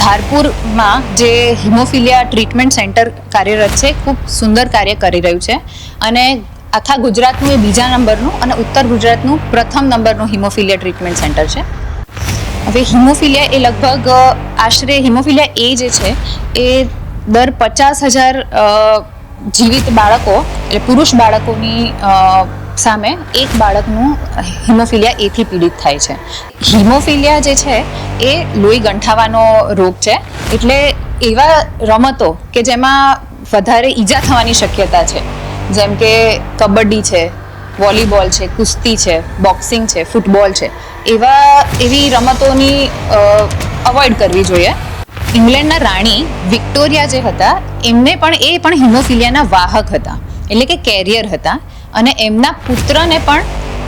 ધારપુરમાં જે haemophilia treatment centre કાર્યરત છે, ખૂબ સુંદર કાર્ય કરી રહ્યું છે અને આખા ગુજરાતનું એ બીજા નંબરનું અને ઉત્તર ગુજરાતનું પ્રથમ નંબરનું હિમોફિલિયા ટ્રીટમેન્ટ સેન્ટર છે. હવે હિમોફિલિયા એ લગભગ આશરે હિમોફિલિયા એ જે છે એ દર 50,000 જીવિત બાળકો એટલે પુરુષ બાળકોની સામે એક બાળકનું હિમોફિલિયા એથી પીડિત થાય છે. હિમોફિલિયા જે છે એ લોહી ગંઠાવાનો રોગ છે, એટલે એવા રમતો કે જેમાં વધારે ઈજા થવાની શક્યતા છે, જેમ કે કબડ્ડી છે, વોલીબોલ છે, કુસ્તી છે, બોક્સિંગ છે, ફૂટબોલ છે, એવી રમતોની અવોઇડ કરવી જોઈએ. ઇંગ્લેન્ડના રાણી વિક્ટોરિયા જે હતા એમને પણ હિમોફિલિયાના વાહક હતા, એટલે કે કેરિયર હતા, અને એમના પુત્રને પણ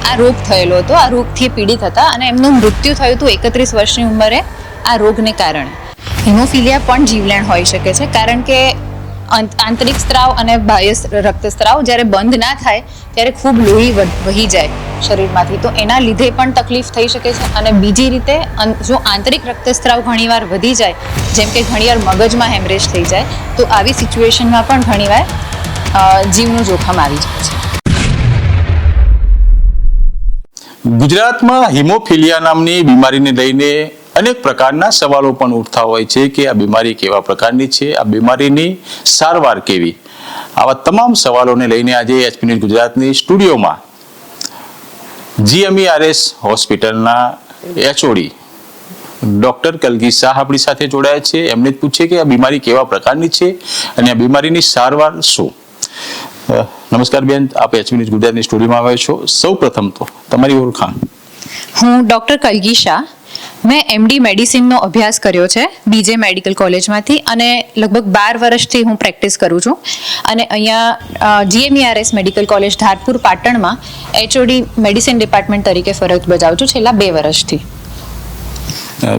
આ રોગ થયેલો હતો. આ રોગથી પીડિત હતા અને એમનું મૃત્યુ થયું હતું 31 વર્ષની ઉંમરે આ રોગને કારણે. હિમોફિલિયા પણ જીવલેણ હોઈ શકે છે, કારણ કે આંતરિક સ્ત્રાવ અને બાહ્ય રક્તસ્ત્રાવ જ્યારે બંધ ના થાય ત્યારે ખૂબ લોહી વહી જાય શરીરમાંથી, તો એના લીધે પણ તકલીફ થઈ શકે છે. અને બીજી રીતે જો આંતરિક રક્તસ્ત્રાવ ઘણીવાર વધી જાય, જેમ કે ઘણીવાર મગજમાં હેમરેજ થઈ જાય, તો આવી સિચ્યુએશનમાં પણ ઘણીવાર જીવનું જોખમ આવી જાય છે. ગુજરાતમાં હિમોફિલિયા નામની બીમારીને લઈને અનેક પ્રકારના સવાલો પણ ઉઠતા હોય છે કે આ બીમારી કેવા પ્રકારની છે, આ બીમારીની સારવાર કેવી. આવા તમામ સવાલોને લઈને આજે એચપી ન્યૂઝ ગુજરાતની સ્ટુડિયોમાં GMERS હોસ્પિટલના HOD ડોક્ટર કલગી શાહ આપણી સાથે જોડાયા છે. એમને જ પૂછે કે આ બીમારી કેવા પ્રકારની છે અને આ બીમારીની સારવાર શું. નમસ્કાર બેન, આપ એચપી ન્યૂઝ ગુજરાતની સ્ટુડિયોમાં આવ્યા છો. સૌ પ્રથમ તો તમારી ઓળખાણ. હું ડોક્ટર કલગી શાહ. મેં MD મેડિસિનનો અભ્યાસ કર્યો છે BJ મેડિકલ કોલેજમાંથી, અને લગભગ 12 વર્ષથી હું પ્રેક્ટિસ કરું છું. અને અહીંયા GMERS મેડિકલ કોલેજ ધારપુર પાટણમાં HOD મેડિસિન ડિપાર્ટમેન્ટ તરીકે ફરજ બજાવું છું છેલ્લા 2 વર્ષથી.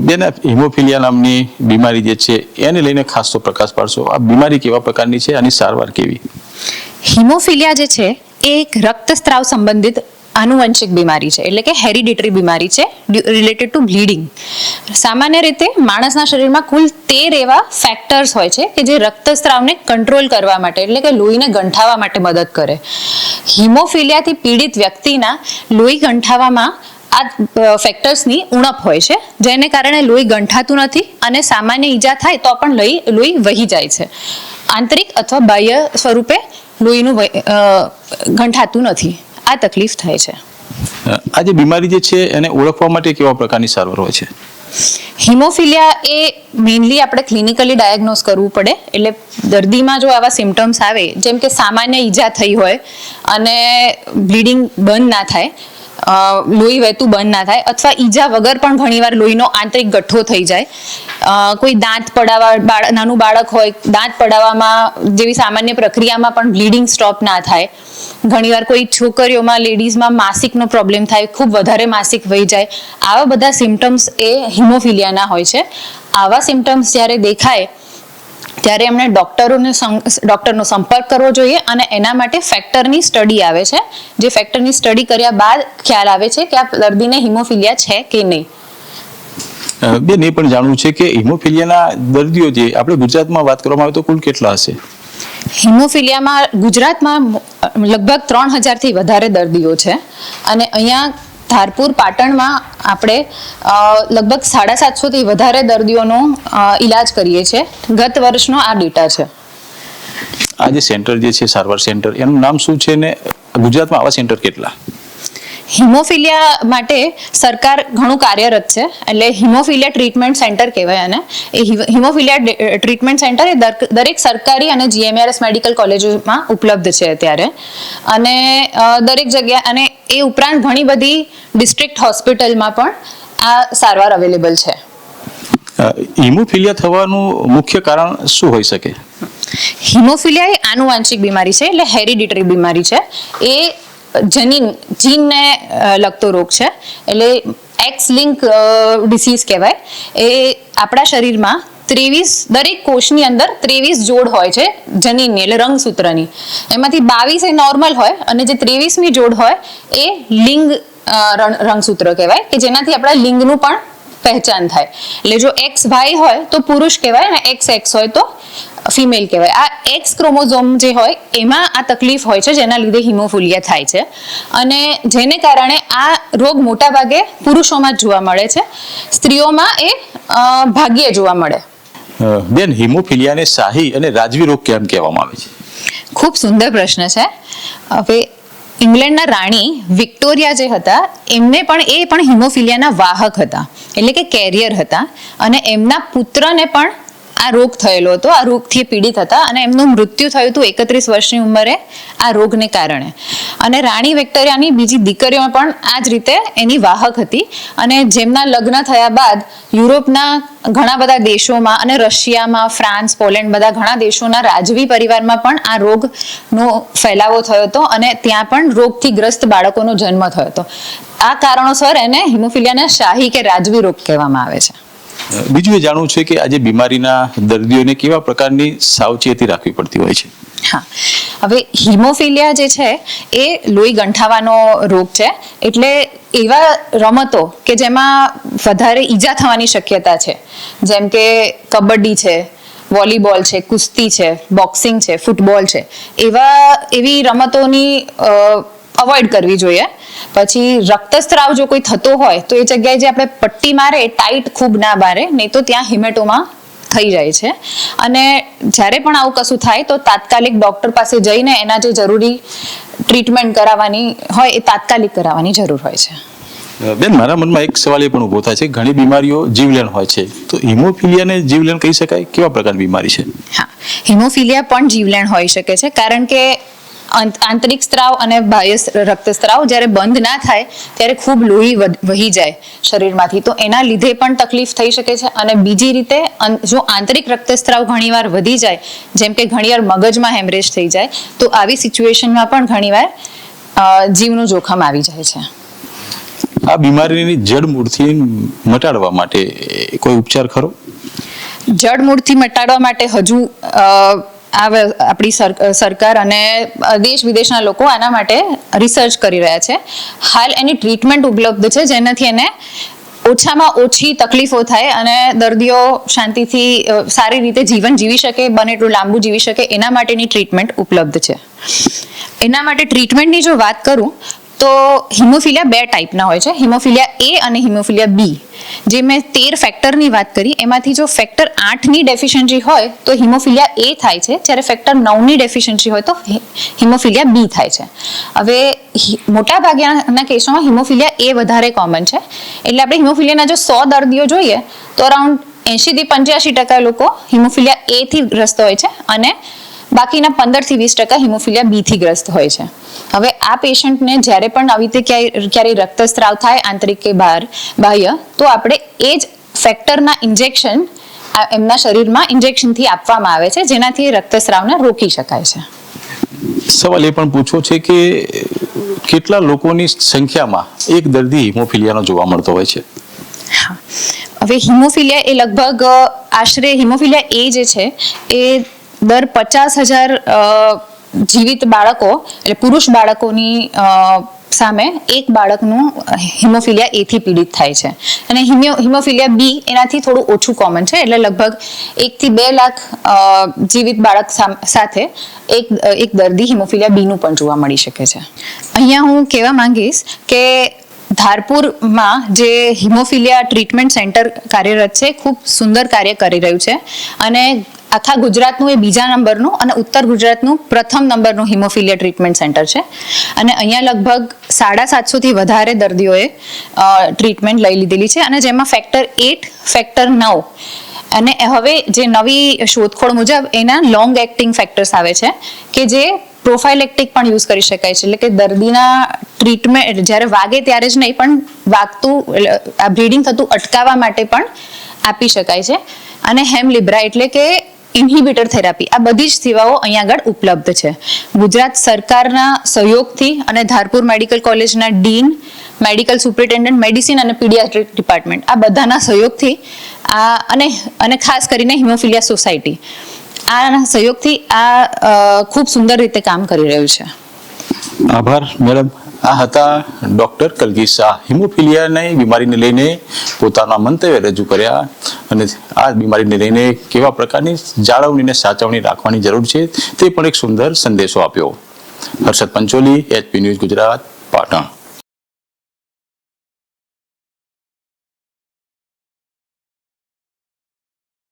બેન, હિમોફિલિયા નામની બીમારી જે છે એને લઈને ખાસ તો પ્રકાશ પાડશો. આ બીમારી કેવા પ્રકારની છે, આની સારવાર કેવી? હિમોફિલિયા જે છે એ એક રક્તસ્ત્રાવ સંબંધિત આનુવંશિક બીમારી છે, એટલે કે હેરિડિટરી બીમારી છે રિલેટેડ ટુ બ્લીડિંગ. સામાન્ય રીતે માણસના શરીરમાં કુલ 13 એવા ફેક્ટર્સ હોય છે કે જે રક્તસ્ત્રાવને કંટ્રોલ કરવા માટે, એટલે કે લોહીને ગંઠાવવા માટે મદદ કરે. હિમોફિલિયાથી પીડિત વ્યક્તિના લોહી ગંઠાવવામાં આ ફેક્ટર્સની ઉણપ હોય છે, જેને કારણે લોહી ગંઠાતું નથી અને સામાન્ય ઈજા થાય તો પણ લોહી વહી જાય છે. આંતરિક અથવા બાહ્ય સ્વરૂપે લોહીનું ગંઠાતું નથી. આ તકલીફ થાય છે. આ જે બીમારી જે છે એને ઓળખવા માટે કેવા પ્રકારની સારવાર હોય છે? હિમોફિલિયા એ મેઇનલી આપણે ક્લિનિકલી ડાયગ્નોઝ કરવું પડે. એટલે દર્દીમાં જો આવા સિમ્ટમ્સ આવે, જેમ કે સામાન્ય ઈજા થઈ હોય અને બ્લીડિંગ બંધ ના થાય, લોહી વહેતું બંધ ના થાય, અથવા ઈજા વગર પણ ઘણીવાર લોહીનો આંતરિક ગઠ્ઠો થઈ જાય, કોઈ દાંત પડાવવા, નાનું બાળક હોય દાંત પડાવવામાં જેવી સામાન્ય પ્રક્રિયામાં પણ બ્લીડિંગ સ્ટોપ ના થાય, ઘણીવાર કોઈ છોકરીઓમાં, લેડીઝમાં માસિકનો પ્રોબ્લેમ થાય, ખૂબ વધારે માસિક વહી જાય, આવા બધા સિમ્ટમ્સ એ હિમોફિલિયાના હોય છે. આવા સિમ્ટમ્સ જ્યારે દેખાય ત્યારે એમણે ડૉક્ટરનો સંપર્ક કરવો જોઈએ, અને એના માટે ફેક્ટરની સ્ટડી આવે છે. જે ફેક્ટરની સ્ટડી કર્યા બાદ ખ્યાલ આવે છે કે આ દર્દીને હિમોફિલિયા છે કે નહીં. બેન, એ પણ જાણવું છે કે હિમોફિલિયાના દર્દીઓ જે આપણે ગુજરાતમાં વાત કરવામાં આવે તો કુલ કેટલા હશે? હિમોફિલિયામાં ગુજરાતમાં લગભગ 3,000 થી વધારે દર્દીઓ છે, અને અહીંયા ધારપુર પાટણમાં આપણે લગભગ 750 થી વધારે દર્દીઓનો ઈલાજ કરીએ છીએ. ગત વર્ષનો આ ડેટા છે. આ જે સેન્ટર જે છે, સારવાર સેન્ટર, એનું નામ શું છે ને ગુજરાતમાં આવા સેન્ટર કેટલા? હિમોફિલિયા માટે સરકાર ઘણું કાર્યરત છે, એટલે હિમોફિલિયા ટ્રીટમેન્ટ સેન્ટર કહેવાય આને. એ હિમોફિલિયા ટ્રીટમેન્ટ સેન્ટર એ દરેક સરકારી અને GMERS મેડિકલ કોલેજોમાં ઉપલબ્ધ છે અત્યારે, અને દરેક જગ્યા, અને એ ઉપરાંત ઘણી બધી ડિસ્ટ્રિક્ટ હોસ્પિટલમાં પણ આ સારવાર અવેલેબલ છે. હિમોફિલિયા થવાનું મુખ્ય કારણ શું હોઈ શકે? હિમોફિલિયા એ આનુવંશિક બીમારી છે, એટલે હેરિડિટરી બીમારી છે. એ જીનને લગતો રોગ છે, એટલે એક્સ લિંક ડિસીઝ કહેવાય. એ આપણા શરીરમાં 23 દરેક કોષની અંદર 23 જોડ હોય છે જનીનની, એટલે રંગસૂત્રની. એમાંથી 22 એ નોર્મલ હોય, અને જે 23મી જોડ હોય એ લિંગ રંગસૂત્ર કહેવાય, કે જેનાથી આપણા લિંગનું પણ પહેચાન થાય. એટલે જો એક્સ વાય હોય તો પુરુષ કહેવાય અને એક્સ એક્સ હોય તો ફિમેલ કહેવાય. આ એક્સ ક્રોમોઝોમ જે હોય એમાં આ તકલીફ હોય છે, જેના લીધે હિમોફિલિયા થાય છે અને જેને કારણે આ રોગ મોટાભાગે પુરુષોમાં જ જોવા મળે છે, સ્ત્રીઓમાં એ ભાગ્યે જોવા મળે. બેન, હિમોફિલિયાને શાહી અને રાજવી રોગ કેમ કહેવામાં આવે છે? ખૂબ સુંદર પ્રશ્ન છે. હવે ઇંગ્લેન્ડના રાણી વિક્ટોરિયા જે હતા એમને પણ હિમોફિલિયાના વાહક હતા, એટલે કે કેરિયર હતા અને એમના પુત્રને પણ આ રોગ થયેલો હતો, આ રોગથી પીડિત હતા અને એમનું મૃત્યુ થયું હતું 31 વર્ષની ઉંમરે આ રોગને કારણે. અને રાણી વિક્ટોરિયાની બીજી દીકરીઓ પણ આ જ રીતે એની વાહક હતી અને જેમના લગ્ન થયા બાદ યુરોપના ઘણા બધા દેશોમાં અને રશિયામાં, ફ્રાન્સ, પોલેન્ડ બધા ઘણા દેશોના રાજવી પરિવારમાં પણ આ રોગનો ફેલાવો થયો હતો અને ત્યાં પણ રોગથી ગ્રસ્ત બાળકોનો જન્મ થયો હતો. આ કારણોસર એને હિમોફિલિયાને શાહી કે રાજવી રોગ કહેવામાં આવે છે. બીજું એ જાણવું છે કે આજે બીમારીના દર્દીઓને કેવા પ્રકારની સાવચેતી રાખવી પડતી હોય છે? હા, હવે હિમોફિલિયા જે છે એ લોહી ગંઠાવાનો રોગ છે, એટલે એવા રમતો કે જેમાં વધારે ઈજા થવાની શક્યતા છે, જેમ કે કબડ્ડી છે, વોલીબોલ છે, કુસ્તી છે, બોક્સિંગ છે, ફૂટબોલ છે, એવી રમતોની અવોઇડ કરવી જોઈએ. પછી રક્તસ્રાવ જો કોઈ થતો હોય તો એ જગ્યાએ જે આપણે પટ્ટી મારે ટાઈટ ખૂબ ના મારે, નહીં તો ત્યાં હિમેટોમા થઈ જાય છે. અને જ્યારે પણ આવું કશું થાય તો તાત્કાલિક ડોક્ટર પાસે જઈને એના જે જરૂરી ટ્રીટમેન્ટ કરાવવાની હોય એ તાત્કાલિક કરાવવાની જરૂર હોય છે. બેન, મારા મનમાં એક સવાલ એ પણ ઊભો થાય છે, ઘણી બીમારીઓ જીવલેણ હોય છે, તો હિમોફિલિયાને જીવલેણ કહી શકાય? કેવા પ્રકારની બીમારી છે? હા, હિમોફિલિયા પણ જીવલેણ હોઈ શકે છે, કારણ કે આંતરિક સ્ત્રાવ અને બાહ્ય રક્તસ્રાવ જ્યારે બંધ ના થાય ત્યારે ખૂબ લોહી વહી જાય શરીરમાંથી, તો એના લીધે પણ તકલીફ થઈ શકે છે. અને બીજી રીતે જો આંતરિક રક્તસ્રાવ ઘણીવાર વધી જાય, જેમ કે ઘણીવાર મગજમાં હેમરેજ થઈ જાય, તો આવી સિચ્યુએશનમાં પણ ઘણીવાર જીવનું જોખમ આવી જાય છે. આ બીમારીની જડમૂળથી મટાડવા માટે કોઈ ઉપચાર ખરો? જડમૂળથી મટાડવા માટે હજુ આપણી સરકાર અને દેશ વિદેશના લોકો આના માટે રિસર્ચ કરી રહ્યા છે. હાલ એની ટ્રીટમેન્ટ ઉપલબ્ધ છે, જેનાથી એને ઓછામાં ઓછી તકલીફો થાય અને દર્દીઓ શાંતિથી સારી રીતે જીવન જીવી શકે, બને એટલું લાંબુ જીવી શકે, એના માટેની ટ્રીટમેન્ટ ઉપલબ્ધ છે. એના માટે ટ્રીટમેન્ટની જો વાત કરું તો હિમોફિલિયા 2 ટાઈપના હોય છે, હિમોફિલિયા એ અને હિમોફિલિયા બી. જે મેં 13 ફેક્ટરની વાત કરી એમાંથી જો ફેક્ટર 8ની ડેફિશિયન્સી હોય તો હિમોફિલિયા એ થાય છે, જ્યારે ફેક્ટર 9ની ડેફિશિયન્સી હોય તો હિમોફિલિયા બી થાય છે. હવે મોટાભાગના કેસોમાં હિમોફિલિયા એ વધારે કોમન છે, એટલે આપણે હિમોફિલિયાના જો 100 દર્દીઓ જોઈએ તો અરાઉન્ડ 80 થી 85% લોકો હિમોફિલિયા એ થી ગ્રસ્ત હોય છે અને બાકીના 15 થી 20% હિમોફિલિયા બી થી ગ્રસ્ત હોય છે. હવે આ પેશન્ટને જ્યારે પણ આવી રીતે ક્યારેય રક્તસ્રાવ થાય આંતરિક કે બાહ્ય, તો આપણે એ જ ફેક્ટરના ઇન્જેક્શન એમના શરીરમાં ઇન્જેક્શનથી આપવામાં આવે છે, જેનાથી રક્તસ્રાવને રોકી શકાય છે. સવાલ એ પણ પૂછવો છે કે કેટલા લોકોની સંખ્યામાં એક દર્દી હિમોફિલિયાનો જોવા મળતો હોય છે? હા, હવે હિમોફિલિયા એ લગભગ આશરે હિમોફિલિયા એ જે છે એ દર 50,000 જીવિત બાળકો એટલે પુરુષ બાળકોની સામે એક બાળકનું હિમોફિલિયા એ થી પીડિત થાય છે. અને હિમોફિલિયા બી એનાથી થોડું ઓછું કોમન છે, એટલે લગભગ 1 થી 2 લાખ જીવિત બાળક સાથે એક દર્દી હિમોફિલિયા બીનું પણ જોવા મળી શકે છે. અહીંયા હું કહેવા માંગીશ કે ધારપુરમાં જે હિમોફિલિયા ટ્રીટમેન્ટ સેન્ટર કાર્યરત છે, ખૂબ સુંદર કાર્ય કરી રહ્યું છે અને આખા ગુજરાતનું એ બીજા નંબરનું અને ઉત્તર ગુજરાતનું પ્રથમ નંબરનું હિમોફિલિયા ટ્રીટમેન્ટ સેન્ટર છે. અને અહીંયા લગભગ 750 વધારે દર્દીઓએ ટ્રીટમેન્ટ લઈ લીધેલી છે અને જેમાં ફેક્ટર 8, ફેક્ટર 9 અને હવે જે નવી શોધખોળ મુજબ એના લોંગ એક્ટિંગ ફેક્ટર્સ આવે છે કે જે પ્રોફાઇલેક્ટિક પણ યુઝ કરી શકાય છે, એટલે કે દર્દીના ટ્રીટમેન્ટ જ્યારે વાગે ત્યારે જ નહીં પણ વાગતું આ બ્લીડિંગ થતું અટકાવવા માટે પણ આપી શકાય છે. અને હેમલિબ્રા એટલે કે ઇન્હિબિટર થેરાપી, આ બધી જ સેવાઓ અહીંયા આગળ ઉપલબ્ધ છે. ગુજરાત સરકારના સહયોગથી અને ધારપુર મેડિકલ કોલેજના ડીન, મેડિકલ સુપ્રિન્ટેન્ડન્ટ, મેડિસિન અને પીડિયાટ્રિક ડિપાર્ટમેન્ટ આ બધાના સહયોગથી અને ખાસ કરીને હિમોફિલિયા સોસાયટી આના સહયોગથી આ ખૂબ સુંદર રીતે કામ કરી રહ્યું છે. આભાર મેડમ, આ હતા ડોક્ટર કલગી શાહ. હિમોફિલિયાની બીમારીને લઈને પોતાના મંતવ્ય રજૂ કર્યા અને આ બીમારીને લઈને કેવા પ્રકારની જાળવણીને સાચવણી રાખવાની જરૂર છે તે પણ એક સુંદર સંદેશો આપ્યો. Harshad Pancholi, HP news Gujarat, Patan.